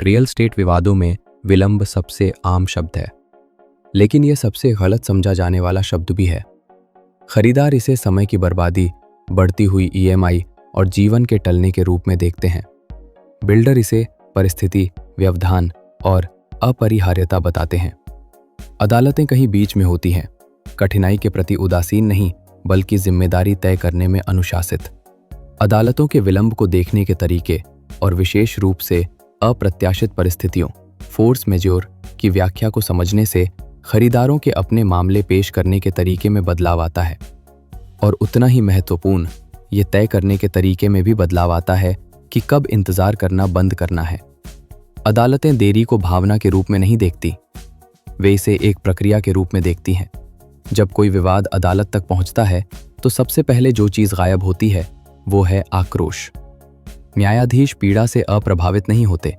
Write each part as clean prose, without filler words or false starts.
Real estate विवादों में विलंब सबसे आम शब्द है, लेकिन यह सबसे गलत समझा जाने वाला शब्द भी है। खरीदार इसे समय की बर्बादी, बढ़ती हुई ईएमआई और जीवन के टलने के रूप में देखते हैं। बिल्डर इसे परिस्थिति, व्यवधान और अपरिहार्यता बताते हैं। अदालतें कहीं बीच में होती हैं, कठिनाई के प्रति उदासीन नहीं बल्कि जिम्मेदारी तय करने में अनुशासित। अदालतों के विलंब को देखने के तरीके और विशेष रूप से अप्रत्याशित परिस्थितियों फोर्स मेजोर की व्याख्या को समझने से खरीदारों के अपने मामले पेश करने के तरीके में बदलाव आता है, और उतना ही महत्वपूर्ण ये तय करने के तरीके में भी बदलाव आता है कि कब इंतजार करना बंद करना है। अदालतें देरी को भावना के रूप में नहीं देखती, वे इसे एक प्रक्रिया के रूप में देखती हैं। जब कोई विवाद अदालत तक पहुंचता है तो सबसे पहले जो चीज गायब होती है वो है आक्रोश। न्यायाधीश पीड़ा से अप्रभावित नहीं होते,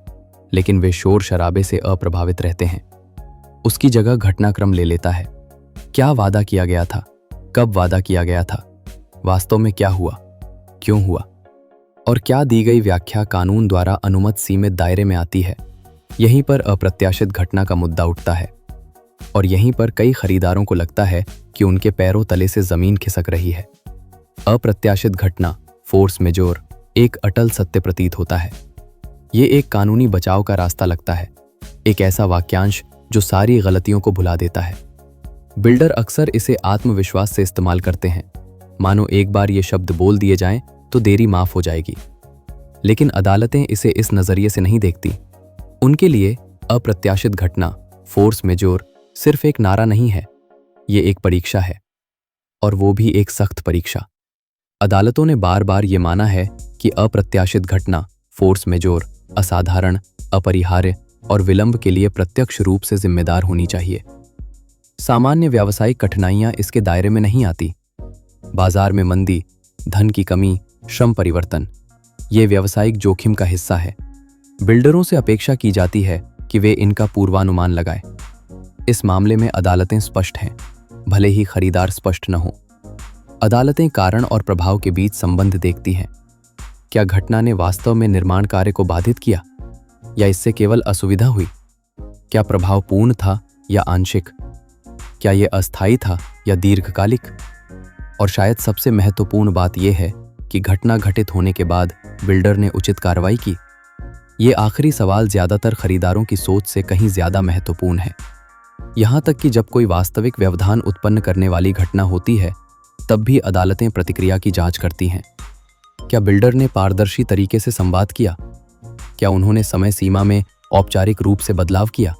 लेकिन वे शोर शराबे से अप्रभावित रहते हैं। उसकी जगह घटनाक्रम ले लेता है। क्या वादा किया गया था, कब वादा किया गया था, वास्तव में क्या हुआ, क्यों हुआ, और क्या दी गई व्याख्या कानून द्वारा अनुमत सीमित दायरे में आती है। यहीं पर अप्रत्याशित घटना का मुद्दा उठता है, और यहीं पर कई खरीदारों को लगता है कि उनके पैरों तले से जमीन खिसक रही है। अप्रत्याशित घटना, फोर्स मेजोर, एक अटल सत्य प्रतीत होता है। ये एक कानूनी बचाव का रास्ता लगता है, एक ऐसा वाक्यांश जो सारी गलतियों को भुला देता है। बिल्डर अक्सर इसे आत्मविश्वास से इस्तेमाल करते हैं, मानो एक बार ये शब्द बोल दिए जाएं तो देरी माफ हो जाएगी। लेकिन अदालतें इसे इस नजरिए से नहीं देखती। उनके लिए अप्रत्याशित घटना, फोर्स मेजोर, सिर्फ एक नारा नहीं है, ये एक परीक्षा है, और वो भी एक सख्त परीक्षा। अदालतों ने बार बार ये माना है कि अप्रत्याशित घटना, फोर्स मेजोर, असाधारण, अपरिहार्य और विलंब के लिए प्रत्यक्ष रूप से जिम्मेदार होनी चाहिए। सामान्य व्यावसायिक कठिनाइयां इसके दायरे में नहीं आती। बाजार में मंदी, धन की कमी, श्रम परिवर्तन, ये व्यावसायिक जोखिम का हिस्सा है। बिल्डरों से अपेक्षा की जाती है कि वे इनका पूर्वानुमान लगाएं। इस मामले में अदालतें स्पष्ट हैं, भले ही खरीदार स्पष्ट न हो। अदालतें कारण और प्रभाव के बीच संबंध देखती हैं। क्या घटना ने वास्तव में निर्माण कार्य को बाधित किया, या इससे केवल असुविधा हुई? क्या प्रभाव पूर्ण था या आंशिक? क्या यह अस्थायी था या दीर्घकालिक? और शायद सबसे महत्वपूर्ण बात यह है कि घटना घटित होने के बाद बिल्डर ने उचित कार्रवाई की। ये आखिरी सवाल ज्यादातर खरीदारों की सोच से कहीं ज्यादा महत्वपूर्ण है। यहां तक कि जब कोई वास्तविक व्यवधान उत्पन्न करने वाली घटना होती है, तब भी अदालतें प्रतिक्रिया की जांच करती हैं। क्या बिल्डर ने पारदर्शी तरीके से संवाद किया? क्या उन्होंने समय सीमा में औपचारिक रूप से बदलाव किया?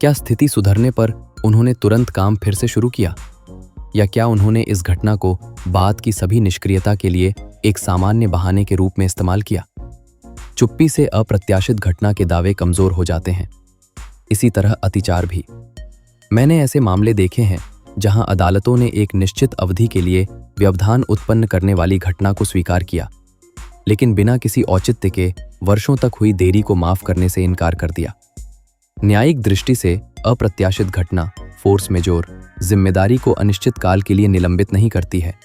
क्या स्थिति सुधरने पर उन्होंने तुरंत काम फिर से शुरू किया? या क्या उन्होंने इस घटना को बाद की सभी निष्क्रियता के लिए एक सामान्य बहाने के रूप में इस्तेमाल किया? चुप्पी से अप्रत्याशित घटना के दावे कमजोर हो जाते हैं। इसी तरह अतिचार भी। मैंने ऐसे मामले देखे हैं जहां अदालतों ने एक निश्चित अवधि के लिए व्यवधान उत्पन्न करने वाली घटना को स्वीकार किया, लेकिन बिना किसी औचित्य के वर्षों तक हुई देरी को माफ करने से इनकार कर दिया। न्यायिक दृष्टि से अप्रत्याशित घटना, फोर्स मेजोर, जिम्मेदारी को अनिश्चित काल के लिए निलंबित नहीं करती है।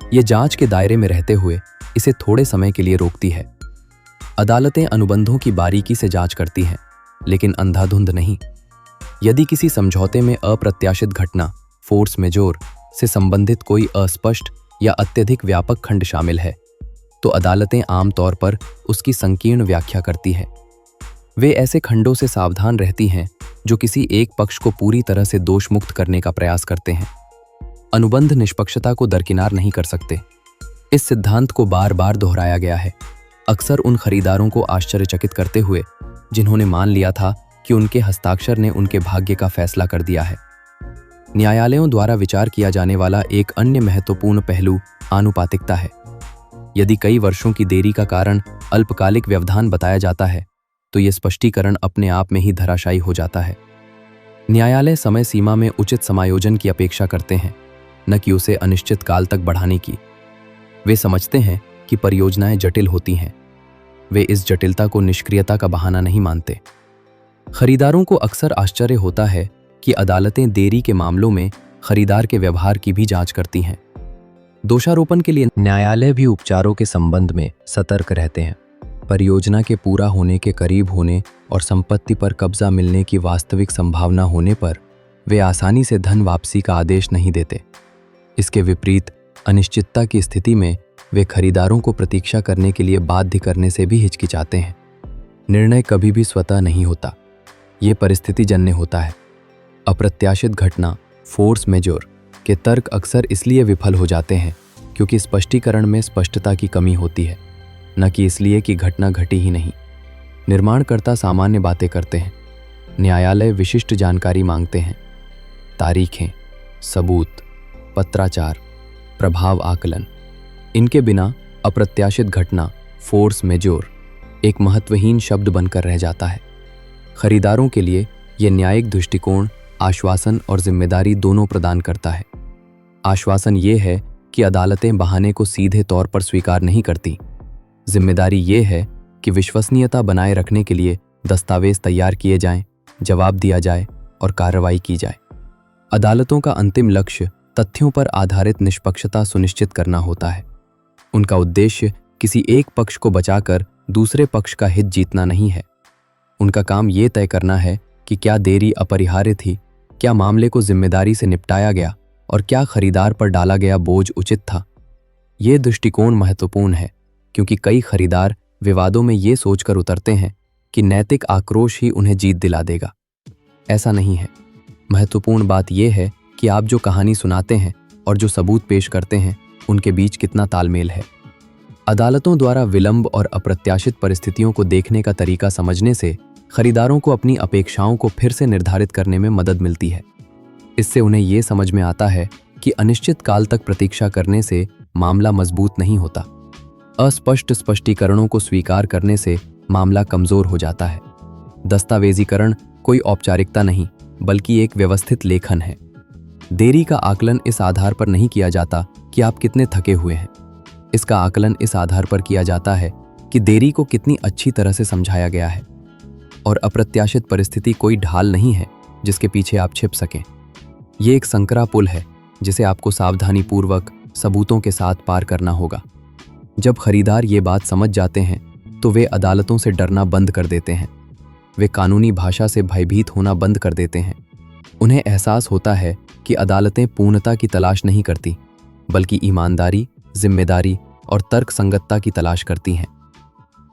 ये जांच के दायरे में रहते हुए इसे थोड़े समय के लिए रोकती है। अदालतें अनुबंधों की बारीकी से जांच करती हैं, लेकिन अंधाधुंध नहीं। यदि किसी समझौते में अप्रत्याशित घटना, फोर्स मेजोर से संबंधित कोई अस्पष्ट या अत्यधिक व्यापक खंड शामिल है, तो अदालतें आमतौर पर उसकी संकीर्ण व्याख्या करती हैं। वे ऐसे खंडों से सावधान रहती हैं जो किसी एक पक्ष को पूरी तरह से दोष मुक्त करने का प्रयास करते हैं। अनुबंध निष्पक्षता को दरकिनार नहीं कर सकते। इस सिद्धांत को बार बार दोहराया गया है, अक्सर उन खरीदारों को आश्चर्यचकित करते हुए जिन्होंने मान लिया था कि उनके हस्ताक्षर ने उनके भाग्य का फैसला कर दिया है। न्यायालयों द्वारा विचार किया जाने वाला एक अन्य महत्वपूर्ण पहलू आनुपातिकता है। यदि कई वर्षों की देरी का कारण अल्पकालिक व्यवधान बताया जाता है, तो यह स्पष्टीकरण अपने आप में ही धराशायी हो जाता है। न्यायालय समय सीमा में उचित समायोजन की अपेक्षा करते हैं, न कि उसे अनिश्चित काल तक बढ़ाने की। वे समझते हैं कि परियोजनाएं जटिल होती हैं। वे इस जटिलता को निष्क्रियता का बहाना नहीं मानते। खरीदारों को अक्सर आश्चर्य होता है कि अदालतें देरी के मामलों में खरीदार के व्यवहार की भी जांच करती हैं। दोषारोपण के लिए न्यायालय भी उपचारों के संबंध में सतर्क रहते हैं। परियोजना के पूरा होने के करीब होने और संपत्ति पर कब्जा मिलने की वास्तविक संभावना होने पर वे आसानी से धन वापसी का आदेश नहीं देते। इसके विपरीत अनिश्चितता की स्थिति में वे खरीदारों को प्रतीक्षा करने के लिए बाध्य करने से भी हिचकिचाते हैं। निर्णय कभी भी स्वतः नहीं होता, ये परिस्थितिजन्य होता है। अप्रत्याशित घटना फोर्स मेजोर के तर्क अक्सर इसलिए विफल हो जाते हैं क्योंकि स्पष्टीकरण में स्पष्टता की कमी होती है, न कि इसलिए कि घटना घटी ही नहीं। निर्माणकर्ता सामान्य बातें करते हैं, न्यायालय विशिष्ट जानकारी मांगते हैं। तारीखें, सबूत, पत्राचार, प्रभाव आकलन, इनके बिना अप्रत्याशित घटना फोर्स मेजोर एक महत्वहीन शब्द बनकर रह जाता है। खरीदारों के लिए यह न्यायिक दृष्टिकोण आश्वासन और जिम्मेदारी दोनों प्रदान करता है। आश्वासन ये है कि अदालतें बहाने को सीधे तौर पर स्वीकार नहीं करती। जिम्मेदारी ये है कि विश्वसनीयता बनाए रखने के लिए दस्तावेज तैयार किए जाएं, जवाब दिया जाए और कार्रवाई की जाए। अदालतों का अंतिम लक्ष्य तथ्यों पर आधारित निष्पक्षता सुनिश्चित करना होता है। उनका उद्देश्य किसी एक पक्ष को बचाकर दूसरे पक्ष का हित जीतना नहीं है। उनका काम ये तय करना है कि क्या देरी अपरिहार्य थी, क्या मामले को जिम्मेदारी से निपटाया गया और क्या खरीदार पर डाला गया बोझ उचित था। ये दृष्टिकोण महत्वपूर्ण है क्योंकि कई खरीदार विवादों में ये सोचकर उतरते हैं कि नैतिक आक्रोश ही उन्हें जीत दिला देगा। ऐसा नहीं है। महत्वपूर्ण बात यह है कि आप जो कहानी सुनाते हैं और जो सबूत पेश करते हैं उनके बीच कितना तालमेल है। अदालतों द्वारा विलंब और अप्रत्याशित परिस्थितियों को देखने का तरीका समझने से खरीदारों को अपनी अपेक्षाओं को फिर से निर्धारित करने में मदद मिलती है। इससे उन्हें ये समझ में आता है कि अनिश्चित काल तक प्रतीक्षा करने से मामला मजबूत नहीं होता। अस्पष्ट स्पष्टीकरणों को स्वीकार करने से मामला कमजोर हो जाता है। दस्तावेजीकरण कोई औपचारिकता नहीं बल्कि एक व्यवस्थित लेखन है। देरी का आकलन इस आधार पर नहीं किया जाता कि आप कितने थके हुए हैं। इसका आकलन इस आधार पर किया जाता है कि देरी को कितनी अच्छी तरह से समझाया गया है। और अप्रत्याशित परिस्थिति कोई ढाल नहीं है जिसके पीछे आप छिप सकें। ये एक संकरा पुल है जिसे आपको सावधानीपूर्वक सबूतों के साथ पार करना होगा। जब खरीदार ये बात समझ जाते हैं तो वे अदालतों से डरना बंद कर देते हैं। वे कानूनी भाषा से भयभीत होना बंद कर देते हैं। उन्हें एहसास होता है कि अदालतें पूर्णता की तलाश नहीं करती बल्कि ईमानदारी, जिम्मेदारी और तर्कसंगतता की तलाश करती हैं।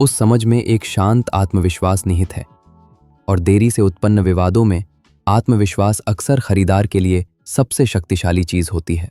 उस समझ में एक शांत आत्मविश्वास निहित है और देरी से उत्पन्न विवादों में आत्मविश्वास अक्सर खरीदार के लिए सबसे शक्तिशाली चीज होती है।